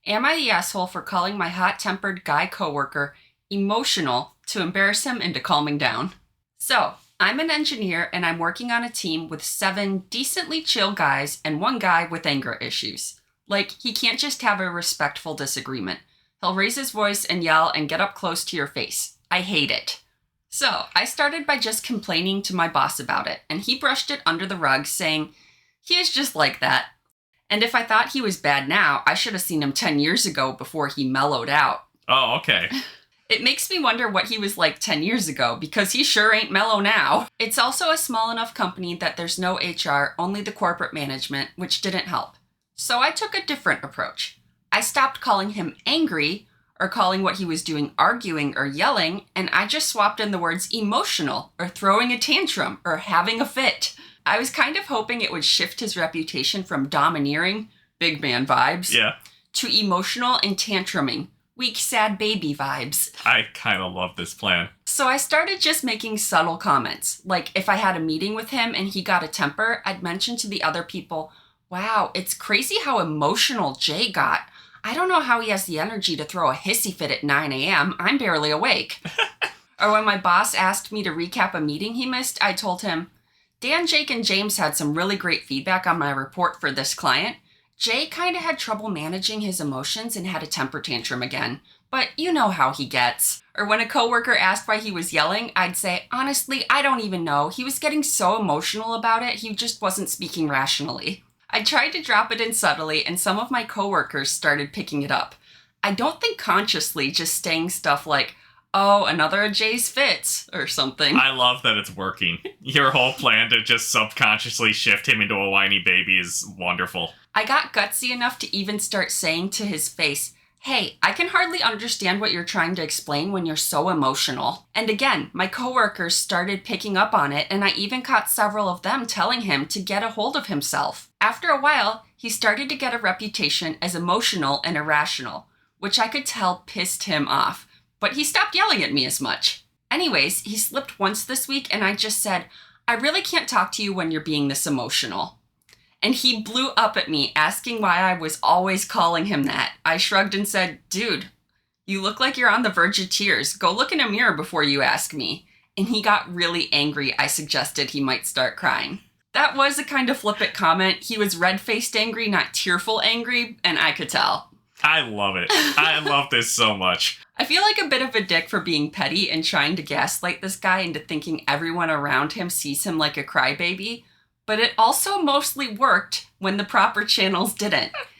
Am I the asshole for calling my hot-tempered guy coworker emotional to embarrass him into calming down? So, I'm an engineer and I'm working on a team with 7 decently chill guys and 1 guy with anger issues. Like, he can't just have a respectful disagreement. He'll raise his voice and yell and get up close to your face. I hate it. So, I started by just complaining to my boss about it, and he brushed it under the rug, saying, he is just like that. And if I thought he was bad now, I should have seen him 10 years ago before he mellowed out. Oh, okay. It makes me wonder what he was like 10 years ago, because he sure ain't mellow now. It's also a small enough company that there's no HR, only the corporate management, which didn't help. So I took a different approach. I stopped calling him angry, or calling what he was doing arguing or yelling, and I just swapped in the words emotional, or throwing a tantrum, or having a fit. I was kind of hoping it would shift his reputation from domineering, big man vibes, to emotional and tantruming, weak, sad baby vibes. I kind of love this plan. So I started just making subtle comments. Like, if I had a meeting with him and he got a temper, I'd mention to the other people, wow, it's crazy how emotional Jay got. I don't know how he has the energy to throw a hissy fit at 9 a.m. I'm barely awake. Or when my boss asked me to recap a meeting he missed, I told him, Dan, Jake, and James had some really great feedback on my report for this client. Jay kind of had trouble managing his emotions and had a temper tantrum again. But you know how he gets. Or when a coworker asked why he was yelling, I'd say, honestly, I don't even know. He was getting so emotional about it, he just wasn't speaking rationally. I tried to drop it in subtly, and some of my coworkers started picking it up. I don't think consciously, just saying stuff like, oh, another of Jay's fits, or something. I love that it's working. Your whole plan to just subconsciously shift him into a whiny baby is wonderful. I got gutsy enough to even start saying to his face, hey, I can hardly understand what you're trying to explain when you're so emotional. And again, my coworkers started picking up on it, and I even caught several of them telling him to get a hold of himself. After a while, he started to get a reputation as emotional and irrational, which I could tell pissed him off. But he stopped yelling at me as much. Anyways, he slipped once this week and I just said, I really can't talk to you when you're being this emotional. And he blew up at me, asking why I was always calling him that. I shrugged and said, dude, you look like you're on the verge of tears. Go look in a mirror before you ask me. And he got really angry. I suggested he might start crying. That was a kind of flippant comment. He was red-faced angry, not tearful angry, and I could tell. I love it. I love this so much. I feel like a bit of a dick for being petty and trying to gaslight this guy into thinking everyone around him sees him like a crybaby, but it also mostly worked when the proper channels didn't.